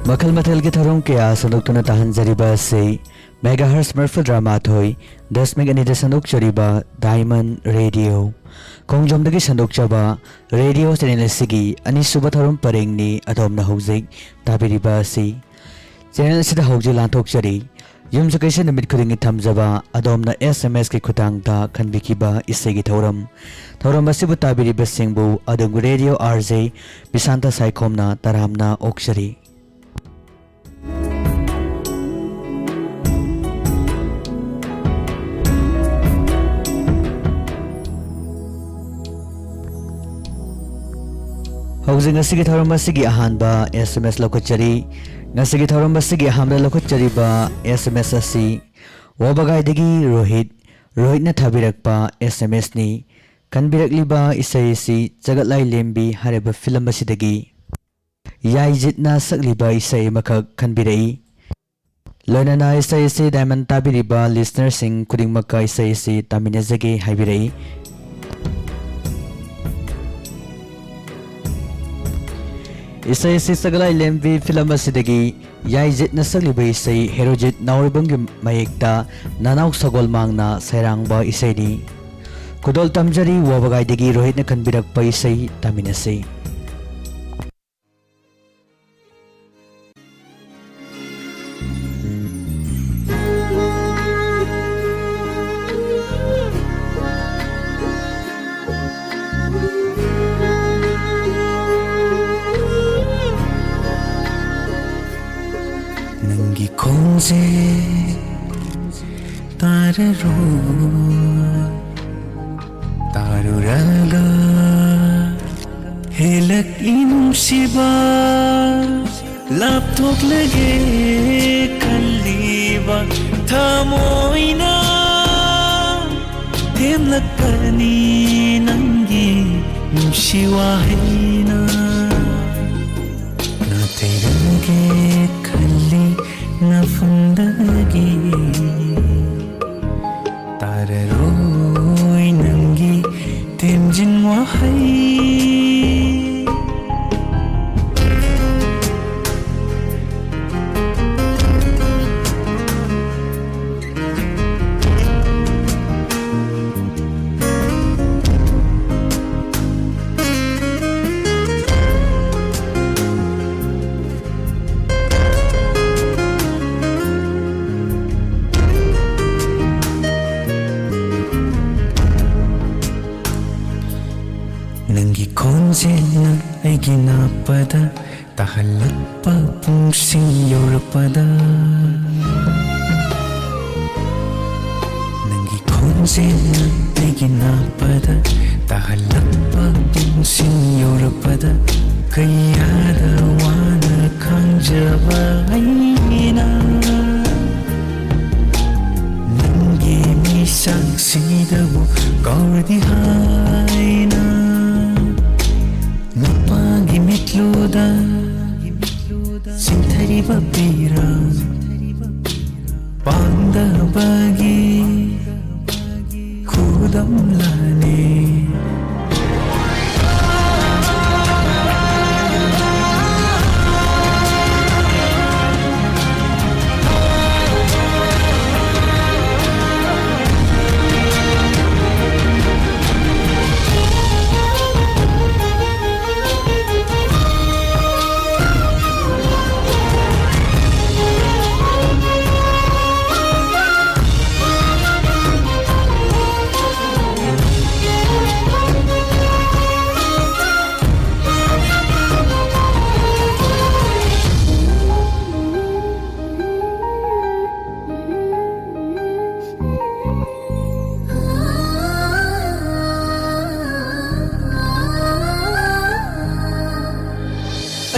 मखल मथल के थरों के संदोक्तुना ताहनजरिबा से मेगाहर्ट्ज मरफुद्रामाथोई 10 संदोक्चरिबा डायमंड रेडियो खोंजोमदगी संदोक्चबा रेडियो चैनल सिगी अनिसुबा थरों परेंगनी अदोमना हौजिक ताबिरिबा से चैनल सिदा हौजिक लांथोक्चरी युमसकैसे नमित खुदिंगी थमजबा अदोमना SMS के खुतांगदा खनबिकिबा इसेगी थौरम असिबु ताबिरिबा सिंगबु अदोम रेडियो RJ बिसांता साइखोमना तरामना ओक्शरी हौजिक ngasi thauram asigi ahanba SMS lokachari ngasi thauram asigi ahamra lokachariba SMS asi wabagai rohit na thabirakpa SMS ni kanbirakliba isai si jagatlai lembi hareba film asidagi yaijitna sakliba isai makak kanbirai loinana isai si diamond tabiriba listener sing kudingmaka isai si taminazage haibirai isai si sagalai lembi film asidagi yaijit na sagliba isai herojit nauribanggi mayekta nanauk sagol mangna sairangba isai ni kudol tamjari wabagai dagi rohit na kanbirakpa isai taminase Kongze tararo taruraga helak inum siba laptok lage kalliba thamoina temlakani nangi numsiwahina na terage kalli na fundagi tararoi nangi temjin wahai Nangi konjena aigina pada tahalakpa pungsing yorpada Nangi konjena aigina pada tahalakpa pungsing yorpada kayada wana kangjaba aina Nangi misang sidabu gaudi haina Napagi mitluda Sinthari babira Panda bagi Kudam lane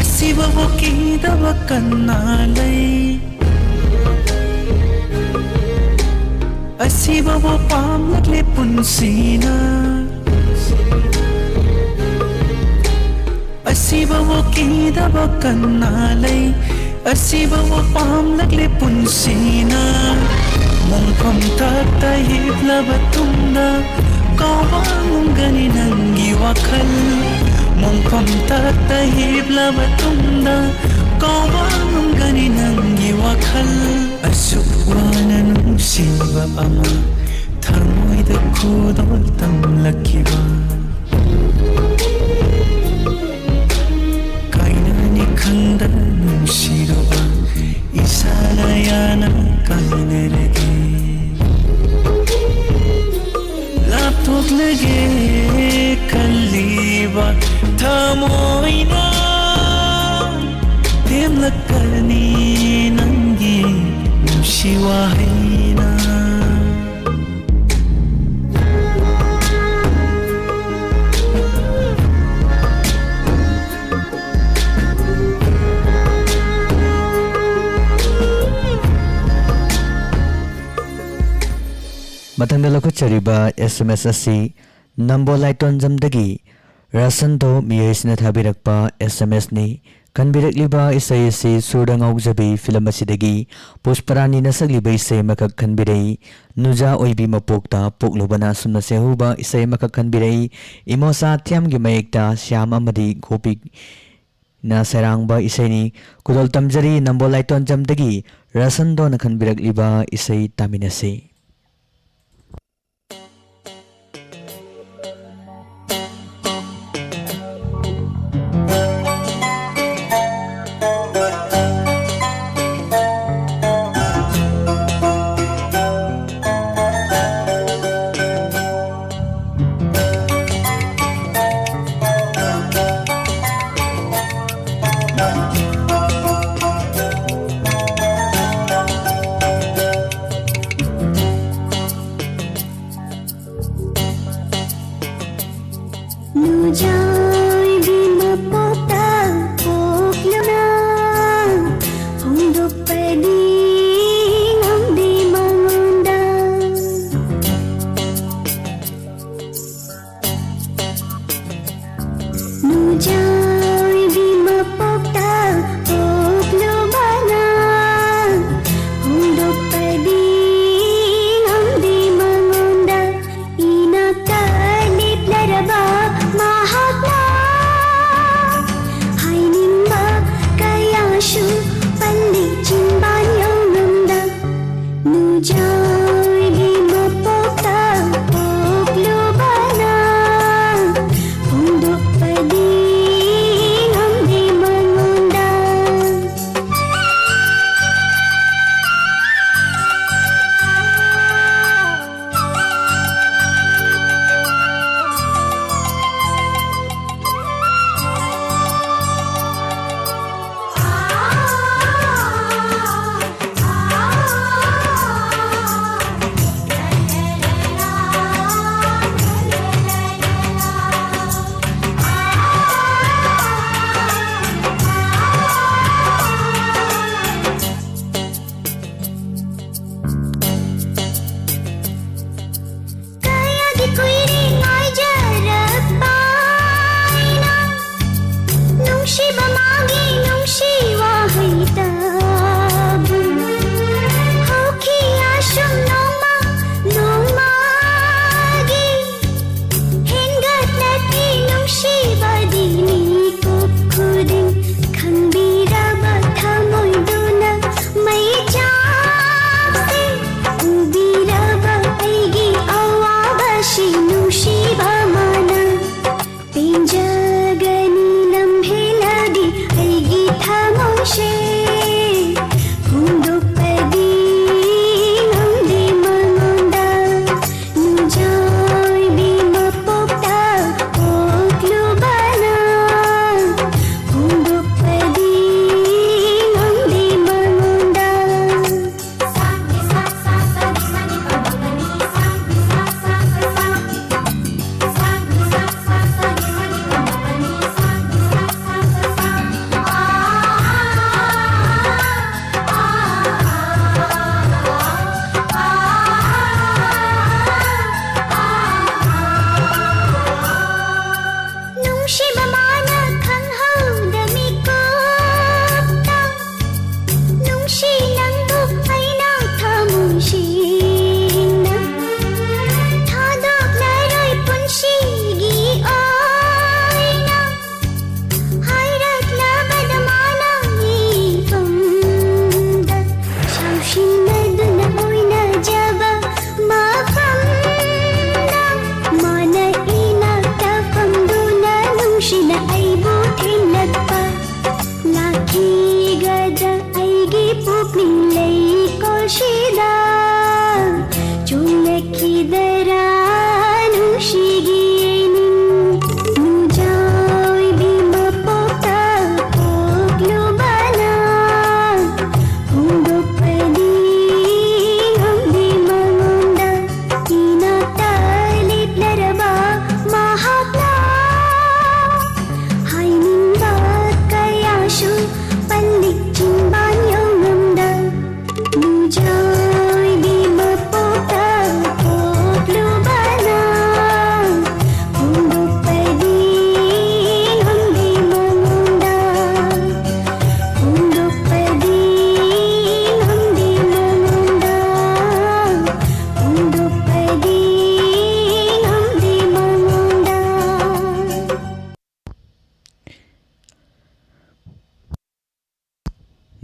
Asiba wakida wakanalay Asiba wapam naglepunsina Asiba wakida wakanalay Asiba wapam naglepunsina Mungkam tatahib labatunda Kawang ganinang giwakal Mungkam tatahib labatunda Kauba nungani nangi wakhal Asuk wana nungsiba ama Tharmoida khudol tamlakiba Kainani khanda nungsiroba Isala yana kainarege Laptok lage kalliba Tharmoina Temlakani nangi nungsiwahina Matangda lakuchariba SMS asi Nambolaiton jamdagi Rasanto miyaisina thabirakpa SMS ni Kanbirakliba isay si Surdangau jabi film asidagi Pushparani nasagliba isay makak kanbiray Nuja oibi mapokta poklubana sumna sehuba isay makak kanbiray Imosa tiam gimayekta Syam amadi gopik na serangba isay ni Kudol tamjari Nambolaiton jamdagi Rasanto na kanbirakliba isay taminasi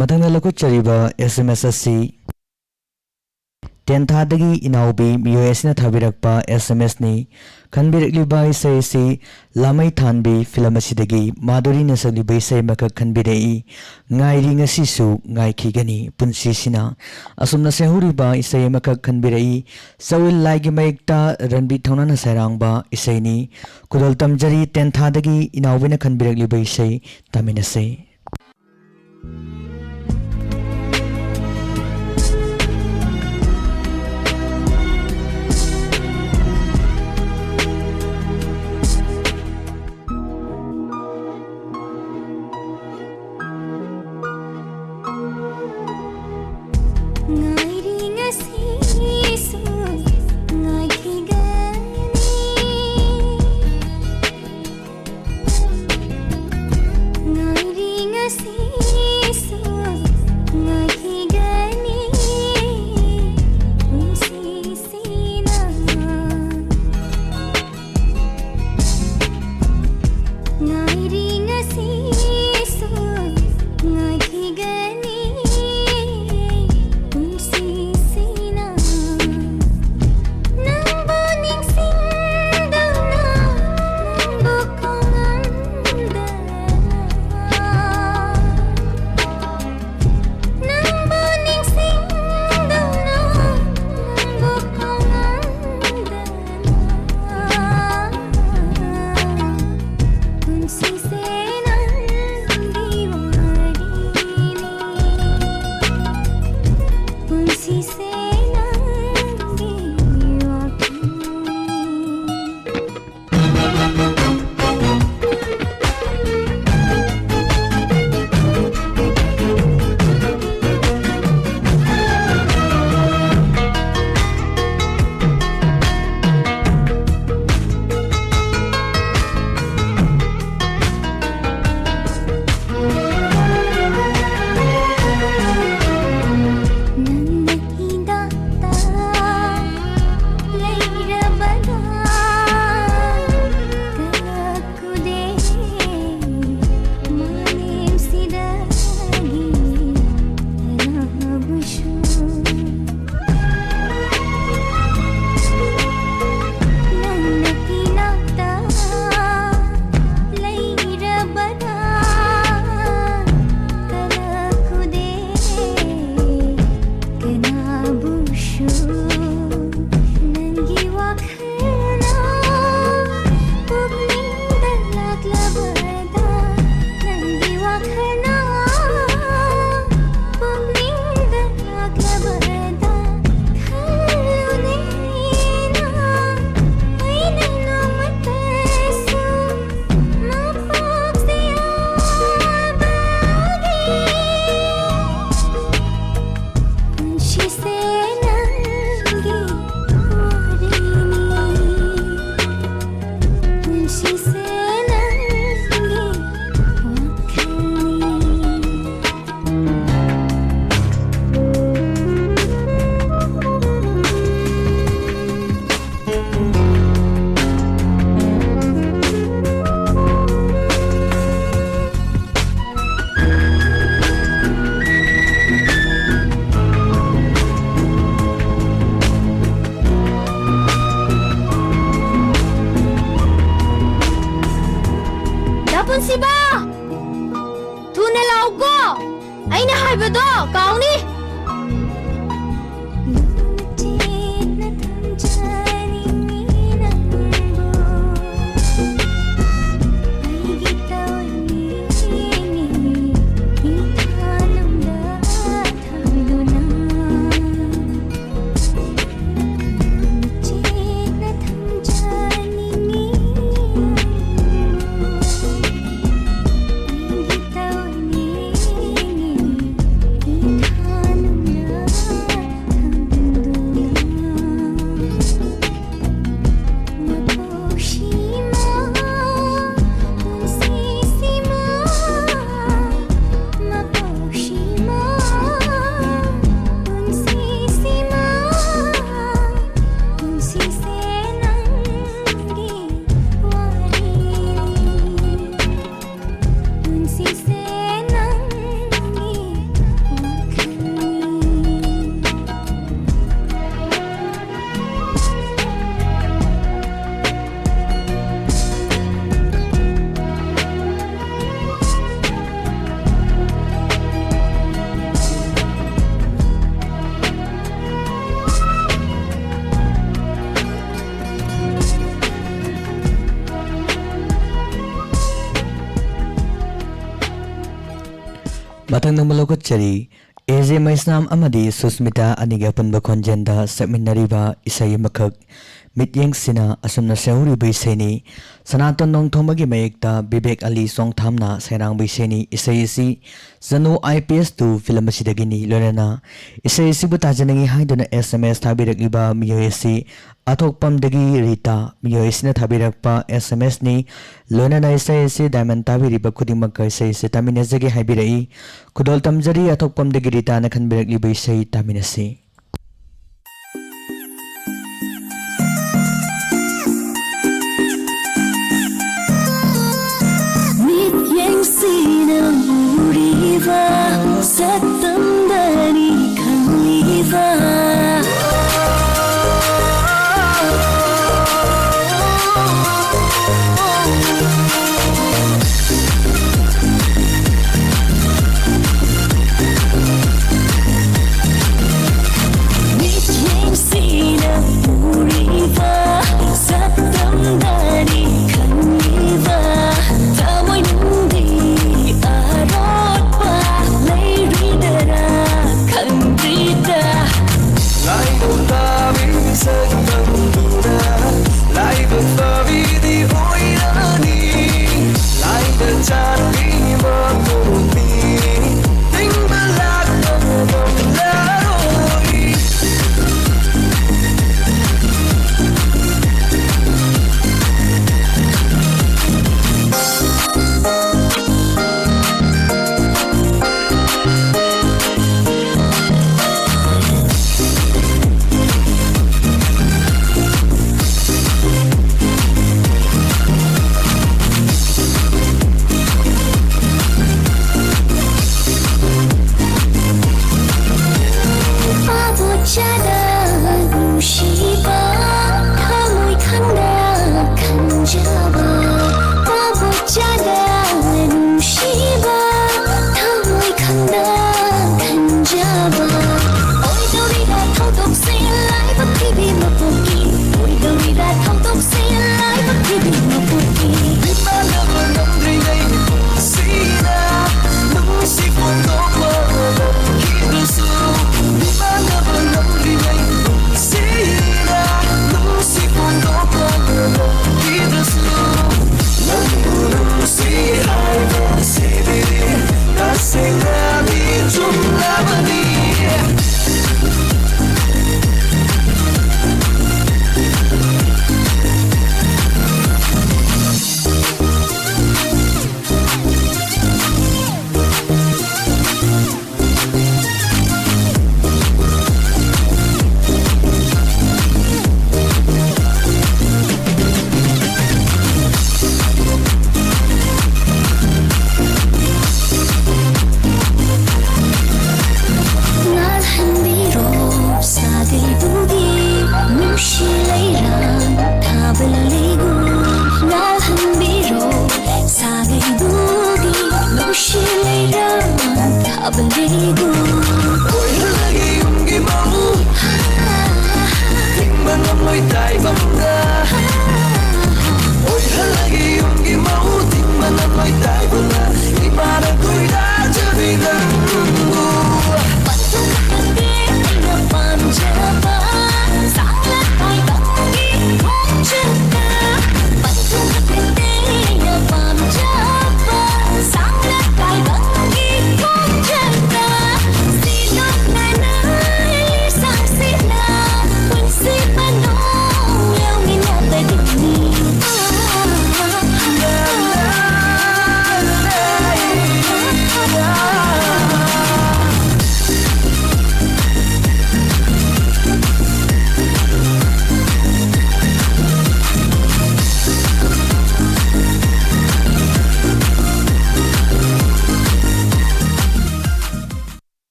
ꯃꯊꯪꯗ ꯂꯧꯈꯠꯆꯔꯤꯕ SMS ꯑꯁꯤ ꯇꯦꯟꯊꯥꯗꯒꯤ ꯏꯅꯥꯎꯕꯤ ꯃꯤꯑꯣꯏ ꯑꯁꯤꯅ ꯊꯥꯕꯤꯔꯛꯄ SMS ꯅꯤ ꯈꯟꯕꯤꯔꯛꯂꯤꯕ ꯏꯁꯩ ꯑꯁꯤ ꯂꯥꯃꯩ ꯊꯥꯟꯕꯤ film ꯑꯁꯤꯗꯒꯤ ꯃꯥꯙꯨꯔꯤꯅ ꯁꯛꯂꯤꯕ ꯏꯁꯩ ꯑꯃꯈꯛ ꯈꯟꯕꯤꯔꯛꯏ ꯉꯥꯏꯔꯤ ꯉꯁꯤꯁꯨ ꯉꯥꯏꯈꯤꯒꯅꯤ ꯄꯨꯟꯁꯤꯁꯤꯅ ꯑꯁꯨꯝꯅ ꯁꯩꯍꯧꯔꯤꯕ ꯏꯁꯩ ꯑꯃꯈꯛ ꯈꯟꯕꯤꯔꯛꯏ ꯆꯧꯏꯜ ꯂꯥꯏꯒꯤ ꯃꯌꯦꯛꯇ ꯔꯟꯕꯤ ꯊꯧꯅꯥꯅ ꯁꯩꯔꯥꯡꯕ ꯏꯁꯩꯅꯤ ꯈꯨꯗꯣꯜ ꯇꯝꯖꯔꯤ ꯇꯦꯟꯊꯥꯗꯒꯤ ꯏꯅꯥꯎꯕꯤꯅ ꯈꯟꯕꯤꯔꯛꯂꯤꯕ ꯏꯁꯩ ꯇꯥꯃꯤꯟꯅꯁꯤ Matang ng malukot-tsari, AJ Maisnam amadi Susmita aniga punba konjenda sakminariba isay makak mityeng sina asumna sehuri baiseni sanaton nong thomagi mayekta Bibek Ali Songthamna sairang baiseni isay isi Zanu IPS2 film asidagini lonana isay isi butajanangi haiduna SMS thabirakliba miyoy isi athokpamdagi Rita miyoy isina thabirakpa SMS ni lonana isay isi Diamond tabiriba khudingmakka isay isi taminazagi haibirai kudol tamjari athokpamdagi Rita na khanbirakliba isay taminasi Sina muriva satandani khaliva Mityeng sina muriva satandani khaliva tamoy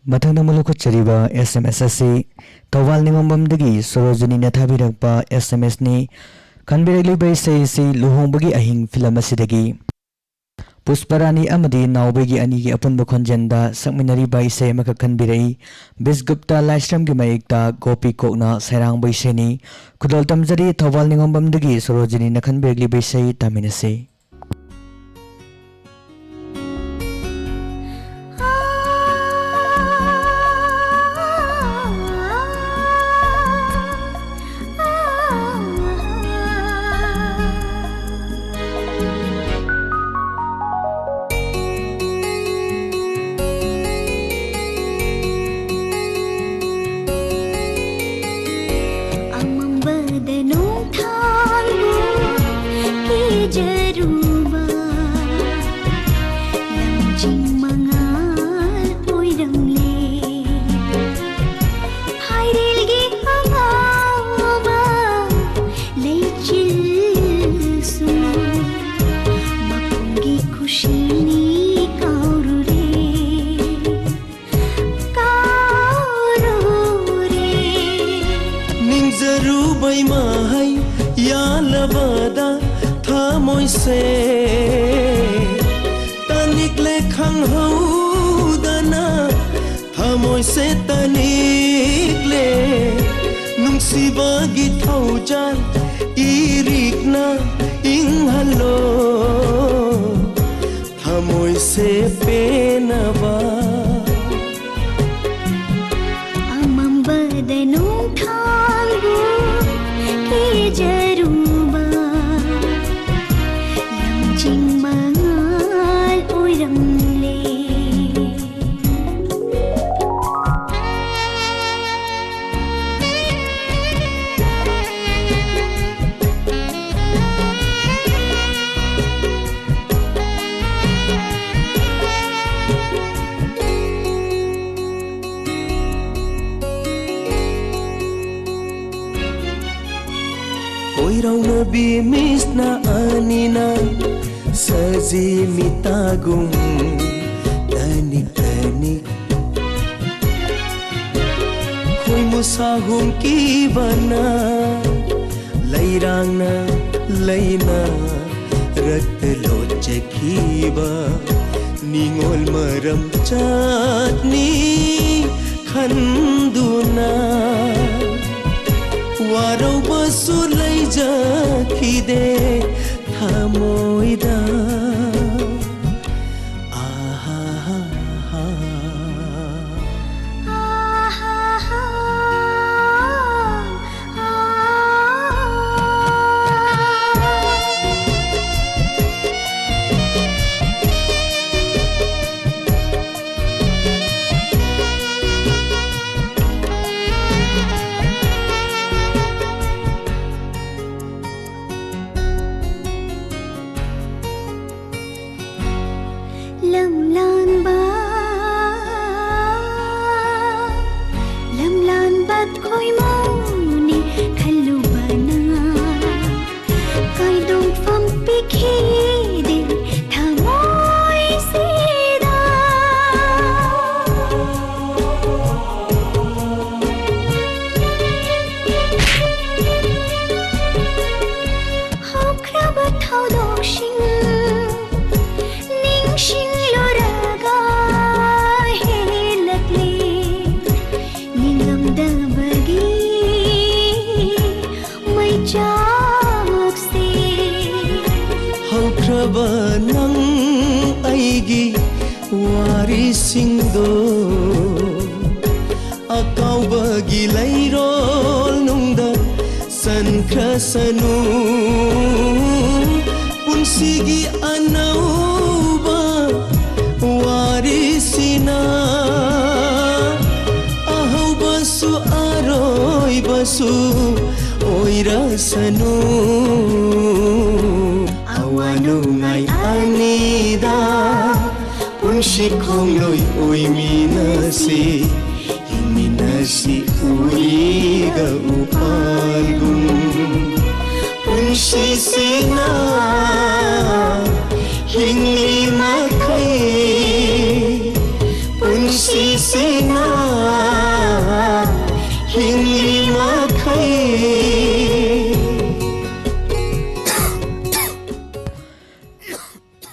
Matang mulukot chariba SMS asi Tawal ni Mambamdagi Sorojuni na thabirakpa SMS ni kanbiragliba isay si luhongbagi ahing film asidagi Pusparani amadi naubagi anigi apunba khonjenda sakminariba isay makakanbirai Bisgupta Laishramgi mayekta Gopi Kokna sairang baiseni Kudol tamjari Tawal ni Mambamdagi Sorojuni na kanbiragliba isay taminasi ꯀꯦꯖꯔꯨꯕ ꯂꯝꯖꯤꯡ ꯃꯉꯥꯜ ꯑꯣꯏꯔꯝꯂꯦ ꯍꯥꯏꯔꯦꯜꯒꯤ ꯑꯉꯥꯎꯕ ꯂꯩꯆꯤꯜꯁꯨ ꯃꯄꯨꯡꯒꯤ ꯈꯨꯁꯤꯅꯤ ꯀꯥꯎꯔꯨꯔꯦ ꯅꯤꯡꯖꯔꯨꯕꯩ ꯃꯍꯩ ꯌꯥꯜꯂꯕꯗ ꯊꯃꯣꯏꯁꯦ ꯇꯅꯤꯛꯂꯦ ꯈꯪꯍꯧꯗꯅ ꯊꯃꯣꯏꯁꯦ ꯇꯅꯤꯛꯂꯦ ꯅꯨꯡꯁꯤꯕꯒꯤ ꯊꯧꯖꯥꯜ 이릭나 잉할로ꯊꯃꯣꯏꯁꯦ ꯄꯦꯅꯕ ꯑꯃꯝꯕꯗ ꯅꯣꯡꯊꯥꯡꯕꯨ ꯀꯦꯖꯔꯨꯕ ꯂꯝꯖꯤꯡ ꯃꯉꯥꯜ ꯑꯣꯏꯔꯝꯂꯦ कोइराउनबी मिस्ना अनिना सजी मितागुम तनिक तनिक खोइ मुसाहुम की बना लैरांगना लैना रक्त लोचखीबा निंगोल मरम चटनी खंदुना वारौबसु लैजाखिदे थमोइदा ꯂꯝꯂꯥꯟꯕ ꯈꯣꯏꯃꯧꯅꯤ ꯈꯜꯂꯨꯕꯅ ꯀꯥꯏꯗꯣꯛꯐꯝ ꯄꯤꯈꯤꯗꯦ ꯊꯃꯣꯏꯁꯤꯗ ꯍꯧꯈ꯭ꯔꯕ ꯊꯧꯗꯣꯛꯁꯤꯡ हौख्रबा नंग अइगी वारिसिंगदो अकाउबगी लैरोल नुंगदा सनख्रसनु पुंसिगी अनौबा वारिसिना अहौबसु आरोइबसु ओइरसनु awanungai anida punsi khongloi oiminasi himinasi uriga upalgum punsi sina hingli makai punsi sina hingli makai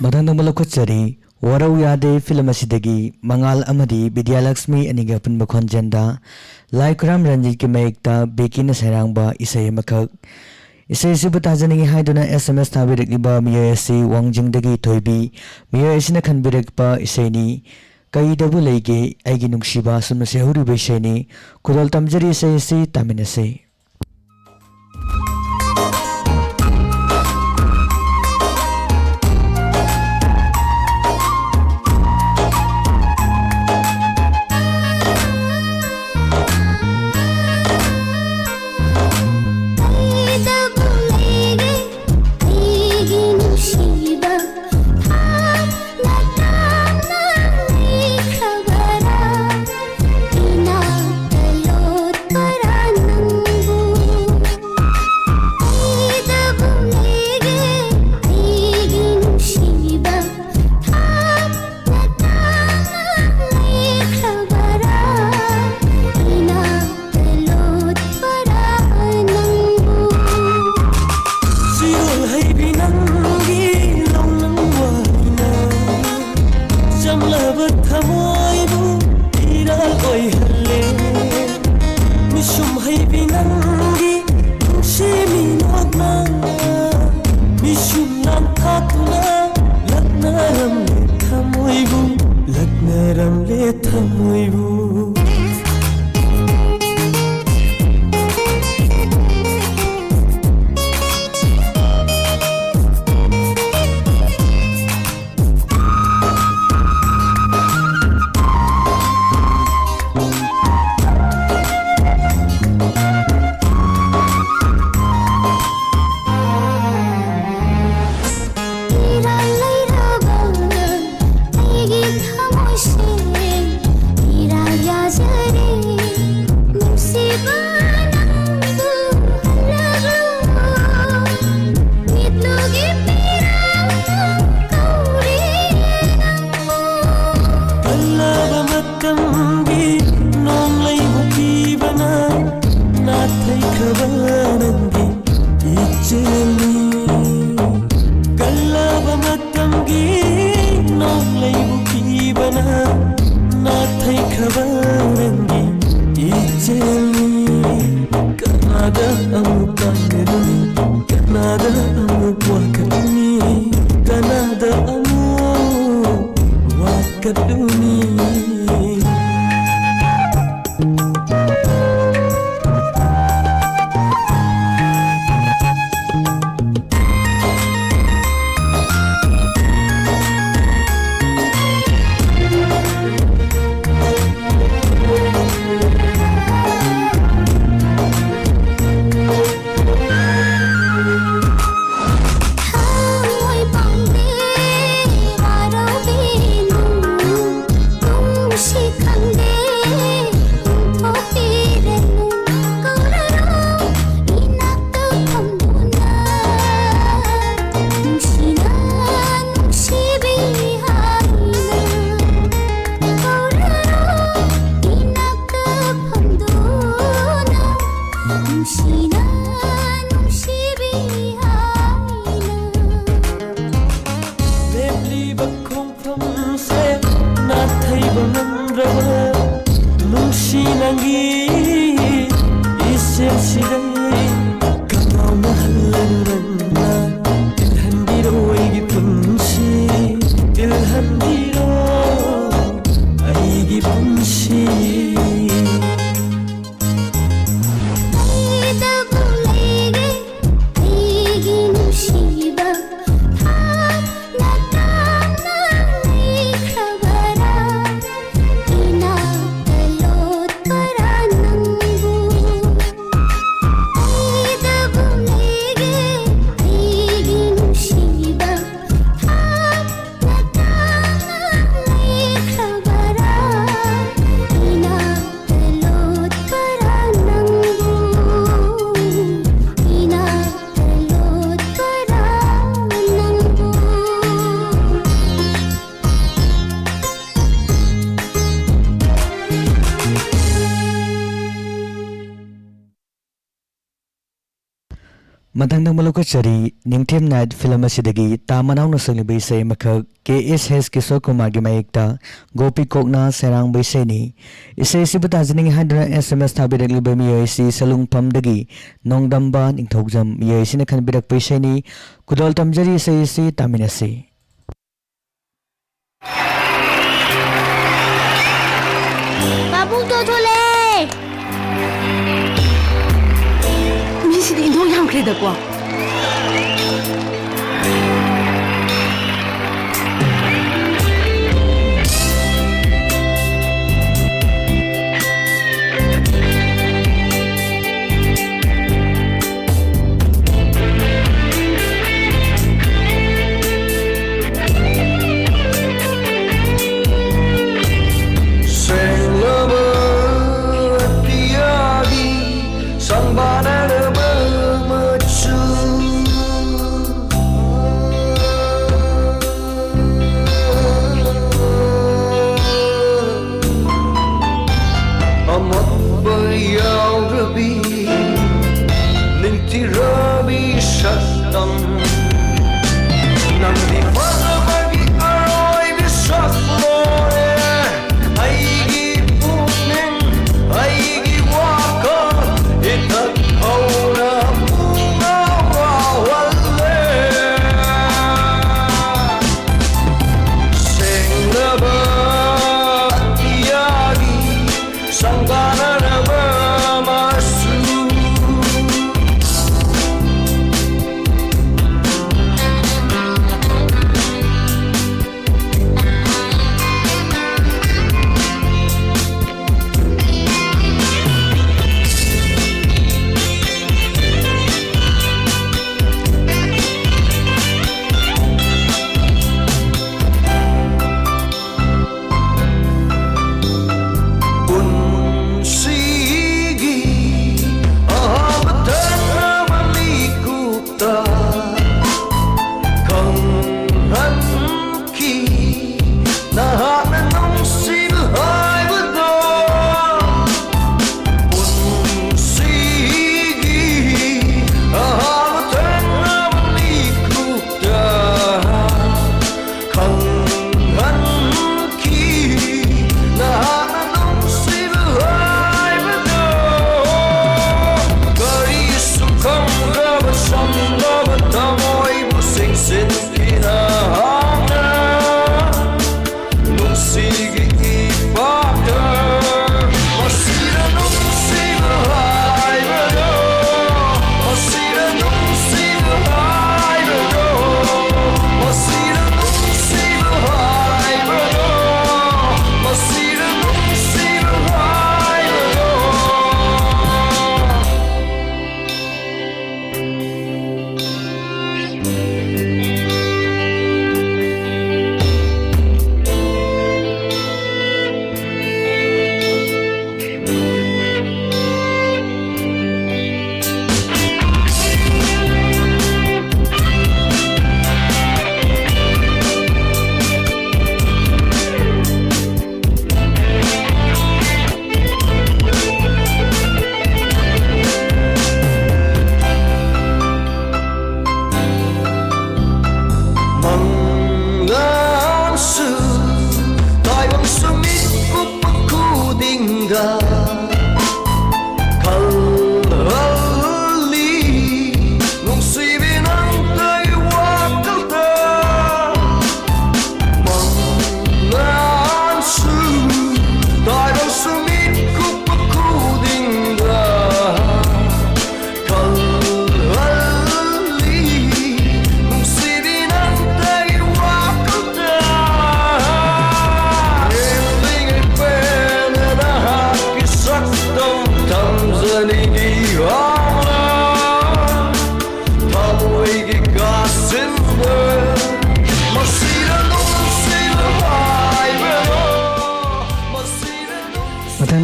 Madan मलखुचरी वरौ यादे फिल्म असिदगी मंगाल अमदी विद्यालक्ष्मी अनिगा पुनब खोंजेंदा लाइक्राम रंजीत की मयेक्ता बेकिन सैरांगबा इसै मखक इसै सिबु ताजनिंग हाइदुना एसएमएस थाबिरकलिबा मियोय असि वांजिंगदगी थोइबी मियोय असिना खनबिरकपा इसैनी कईदबु लेगे आइगी नुंगसिबा सुनमसे हुरिबे इसैनी कुदल तमजरी इसै असि तामिनसे नरमले थमोइबु Matangdang malukachari Ningthem Night film asidagi tamanaw na sanglibay sa makag KSH Kishore Kumar gi mayekta Gopi Kokna Serang Baiseni isay sibata jining hadra SMS thabirak libai miyoi si salungpham dagi nongdamba ningthogjam miyoi sina khanbirak paisani kudol tamjari isay si taminasi Babung to thole 미신이 농양 그래도 뭐 Sang banana bermecu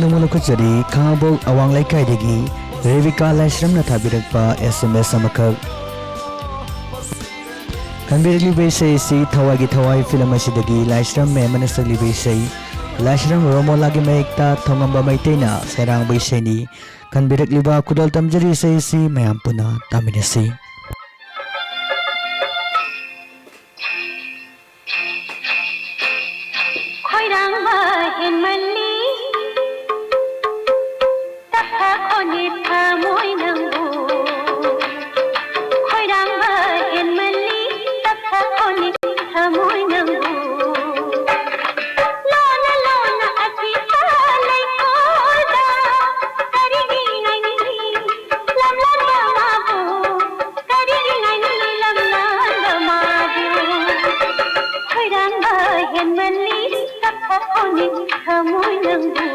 ꯅꯣꯡꯃ ꯂꯧꯈꯠꯆꯔꯤ ꯈꯥꯡꯉꯕꯣꯛ ꯑꯋꯥꯡ ꯂꯩꯀꯥꯏꯗꯒꯤ ꯔꯦꯕꯤꯀꯥ ꯂꯥꯏꯁ꯭ꯔꯝꯅ ꯊꯥꯕꯤꯔꯛꯄ SMS ꯑꯃꯈꯛ ꯈꯟꯕꯤꯔꯛꯂꯤꯕ ꯏꯁꯩ ꯑꯁꯤ ꯊꯋꯥꯏꯒꯤ ꯊꯋꯥꯏ film ꯑꯁꯤꯗꯒꯤ ꯂꯥꯏꯁ꯭ꯔꯝ ꯃꯦꯝꯅ ꯁꯛꯂꯤꯕ ꯏꯁꯩ ꯂꯥꯏꯁ꯭ꯔꯝ ꯔꯣꯃꯣꯂꯥꯒꯤ ꯃꯌꯦꯛꯇ ꯊꯣꯡꯉꯝꯕ ꯃꯩꯇꯩꯅ ꯁꯩꯔꯥꯡꯕ ꯏꯁꯩꯅꯤ ꯈꯟꯕꯤꯔꯛꯂꯤꯕ ꯈꯨꯗꯣꯜ ꯇꯝꯖꯔꯤ ꯏꯁꯩ ꯑꯁꯤ ꯃꯌꯥꯝ ꯄꯨꯟꯅ ꯇꯥꯃꯤꯟꯅꯁꯤ खैरांबा हेनमल्ली तफा खोने थामोय नंगो खैरांबा हेनमल्ली तफा खोने थामोय नंगो लोना लोना अति पालै कोदा करिगी नैनी लम लम माबो करिगी नैनी लम लम माबो खैरांबा हेनमल्ली Oni kamoy nanggo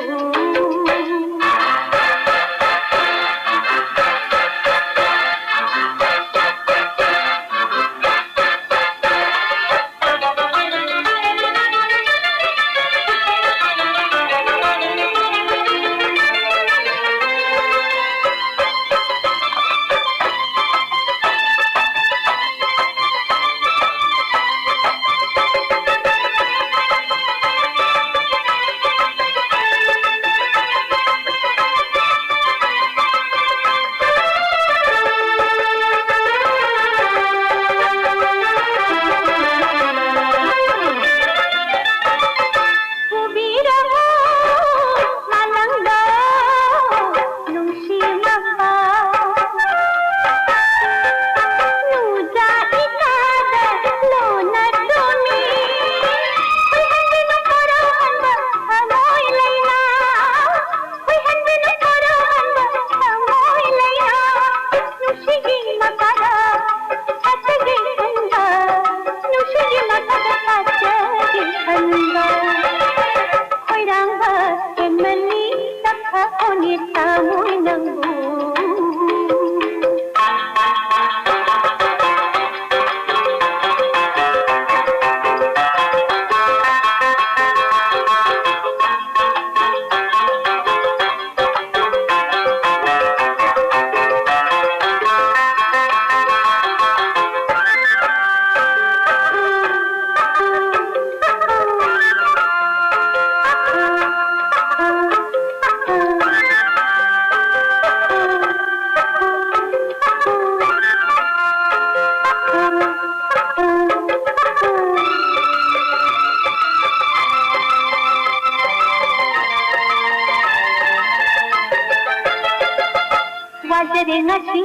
Wajare ngasi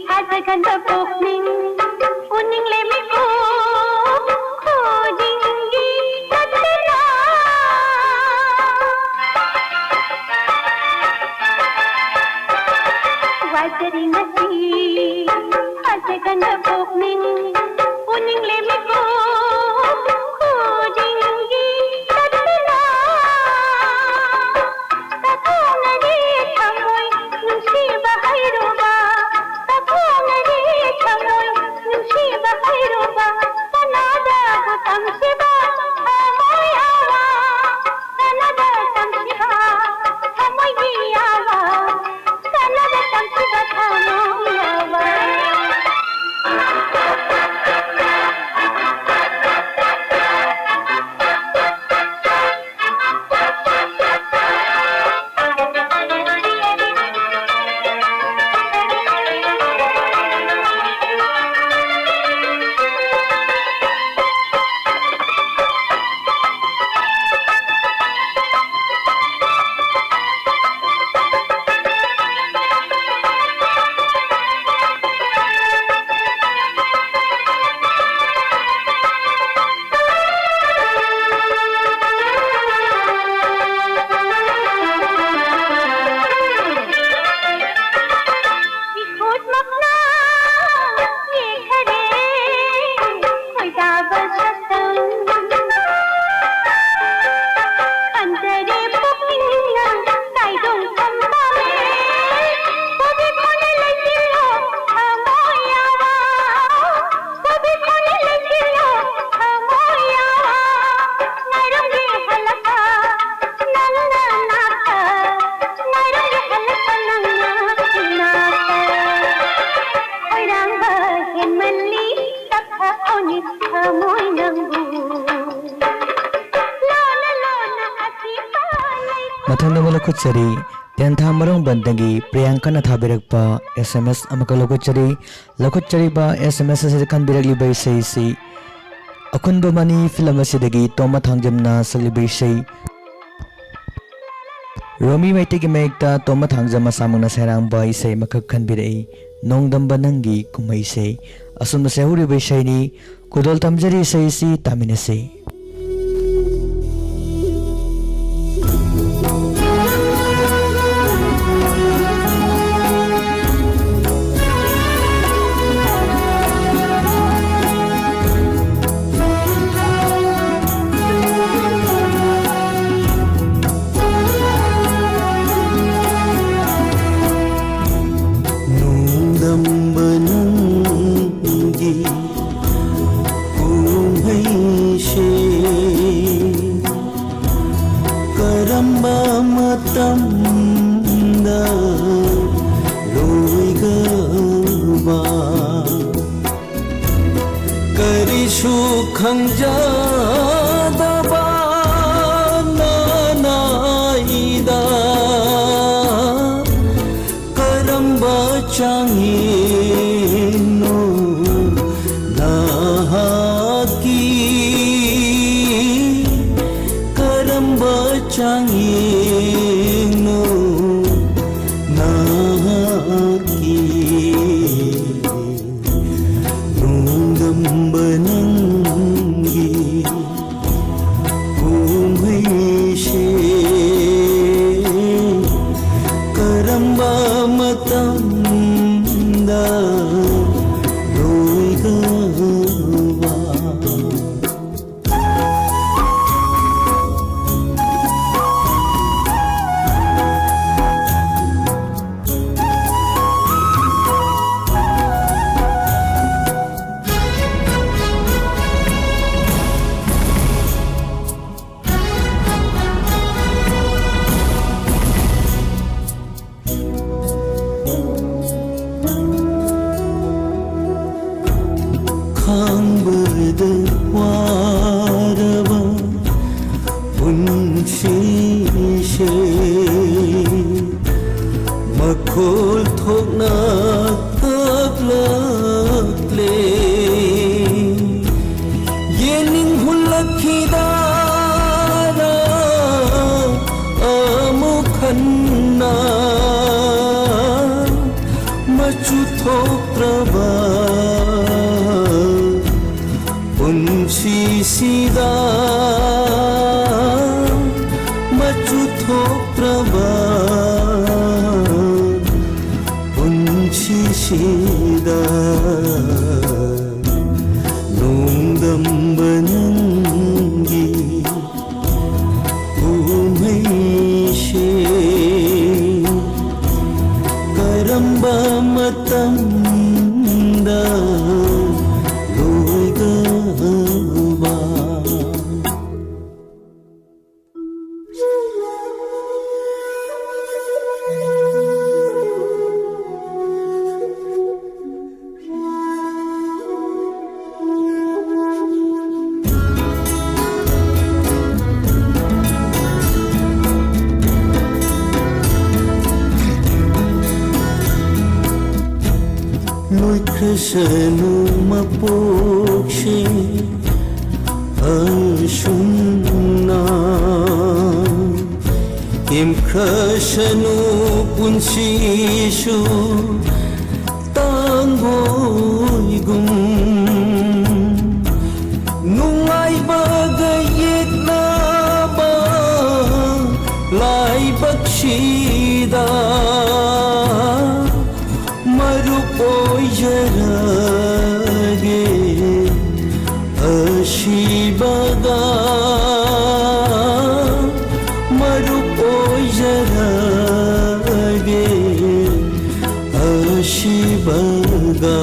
hazagan bapokning uning lemiku khojingi katna Wajare ngasi hazagan bapokning uning lemiku khojingi katna Takunari thamoy nungsiba hayroba Takunari thamoy nungsiba hayroba Kanada tamsiba thamoy awa Kanada tamsiba thamoy giyawa Kanada tamsiba thamoy awa मल्ली तखा ओनी थमोय नंगू लोना लोना हसी पालाई मथंग मलकुचरी तेंथा मरong बंदगी प्रियंका न थाबिरकपा SMS अमका लकुचरी बा SMS से खनबिरकली बैसैसी अखुंदो money film असिदगी तोमा थांगजमना सलिब्रेसै रोमी मैटी की मेकता तोमा थांगजम सामुना सेरांग बा इसै मखक खनबिरई नोंगदंबा नंगी कुमैसै असुम सेहुरि बैसैनी कुदोल तमजरी सैसी तामिनसै खंजादबा नानाइदा करंबा चांगिनो नाहाकी करंबा चांगिनो नाहाकी मखोल थोकना तबलकले ये निंहुलखिदारा अमुखन्ना मचु थोप्रभा उनसी सीदा मचु थोप्रभा उनसीदा नोंदंबनंगी उमैशे Karamba मतंदा लोयगवा Lui crescenu mapokshe ashunna Im crescenu punsishu tangoigum Nungai bagayit na ba lai bakshida Marupoy jarage ashibaga Marupoy jarage ashibaga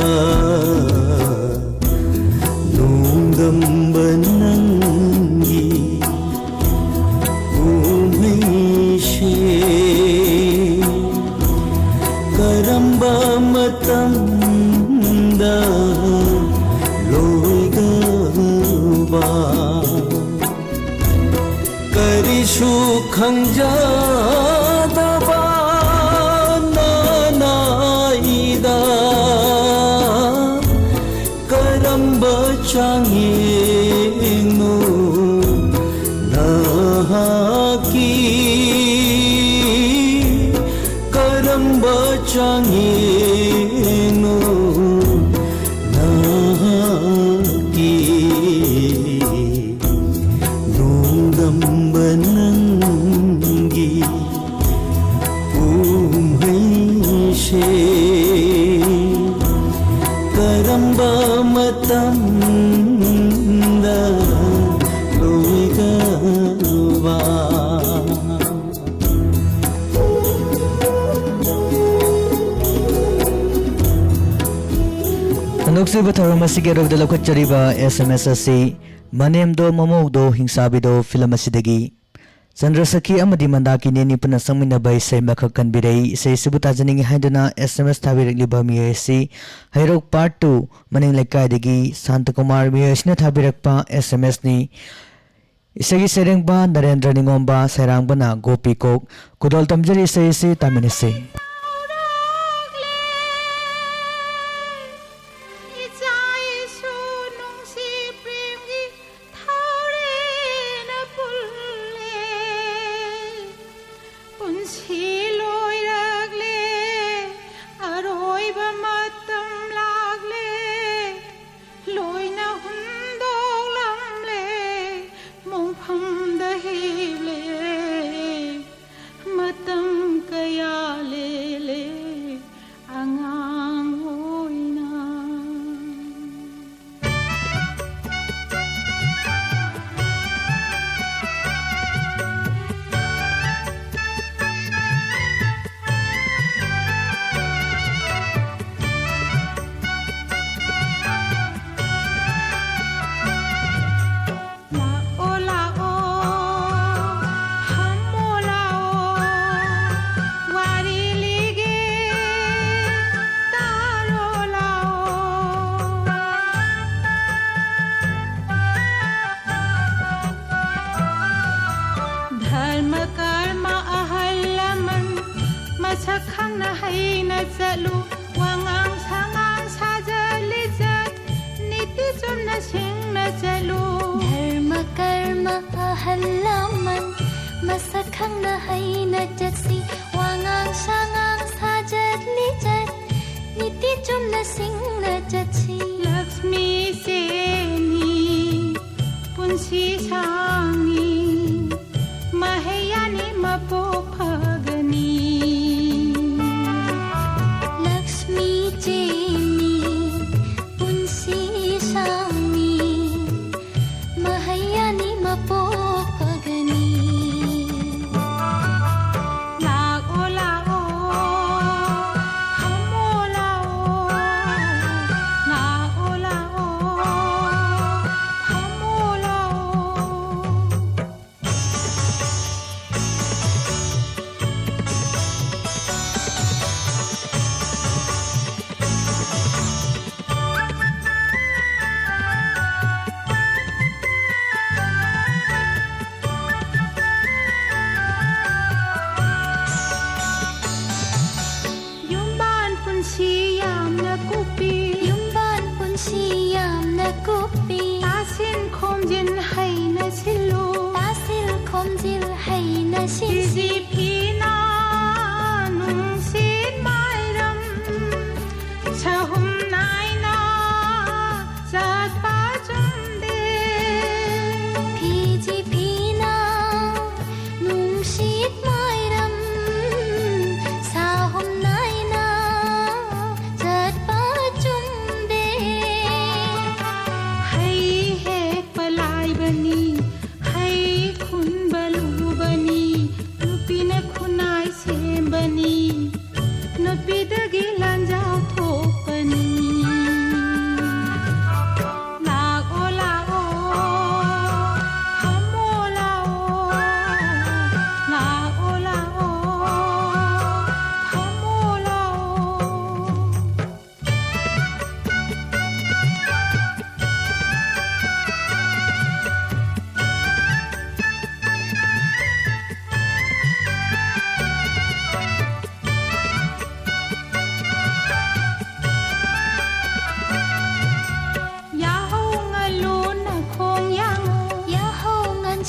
खंजादबा नानाइदा Karamba चांगेनो नहाकी Karamba चांगेनो नहाकी नोंगंबनंगी उम्हैशे Karamba मतंदा लोइगवा नुक्सिब थरम असिगे रोग दलखत चरिबा SMS असि मनेमदो ममोदो हिंसाबिदो फिल्म असिदगी चंद्रसखी अमदि मंदाकी नेनि पुना संमिनबा इसै मखक कनबिरै इसै सिबु ताजनिंग हाइदुना SMS थाबिरकलिबा मियसि हैरोक पार्ट 2 मनिंग लेकाइदगी शांतकुमार मियसने थाबिरकपा SMS नि इसैगी सेरेंगबा नरेंद्र निंगोंबा सैरांगबना गोपी कोक कुदोल तमजरी इसै इसै तामिनसे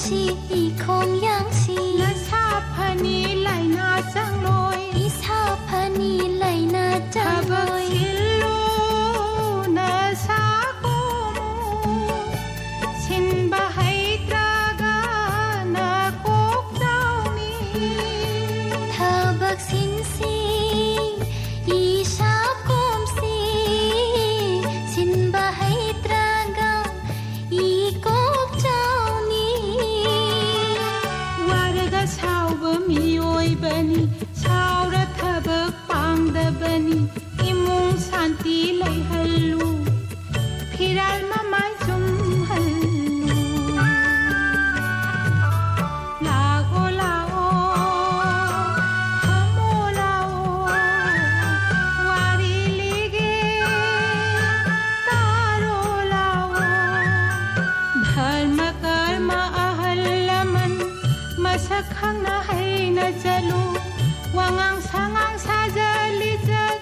ชีอีคงยังชีละชาพนีไหลนาจังลอยอีชาพนีไหลนาจังลอยชิลลูนาชาโกมูชินบะให้ตรากานาโกกเจ้ามีเธอบักสินสีอีชาโกมสีชินบะให้ตรากาอีโกกเจ้านี้วาระกะชาวบะมีโอยบะนีชาวระเธอบักปังดะบะนีอิมุงสันติไหลฮัลลูพิรัลมามันจุมฮัลลูลาโอลาโอฮะโมลาโอวาริลิเกตาโรลาโอधर्म कर्म अहल्लमन मसखं न है न जलू वांगांग सांगांग साजली जत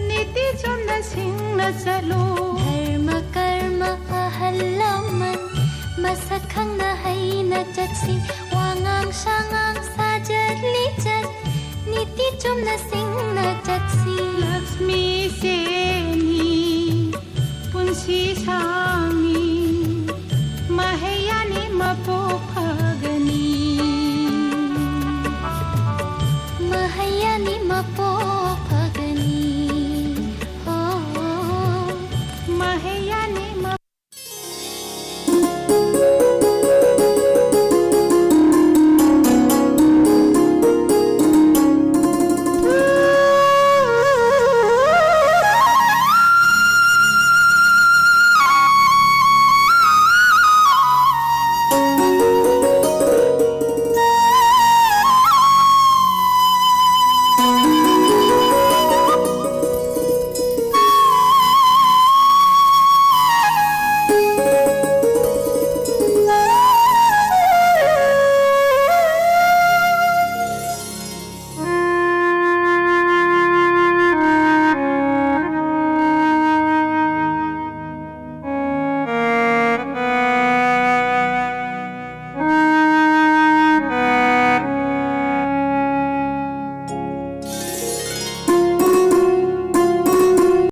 नीति चुम न सिंह न चलो धर्म कर्म अहल्लमन मसखं न है न जत्सी वांगांग सांगांग साजली जत नीति चुम न सिंह न जत्सी लक्ष्मी से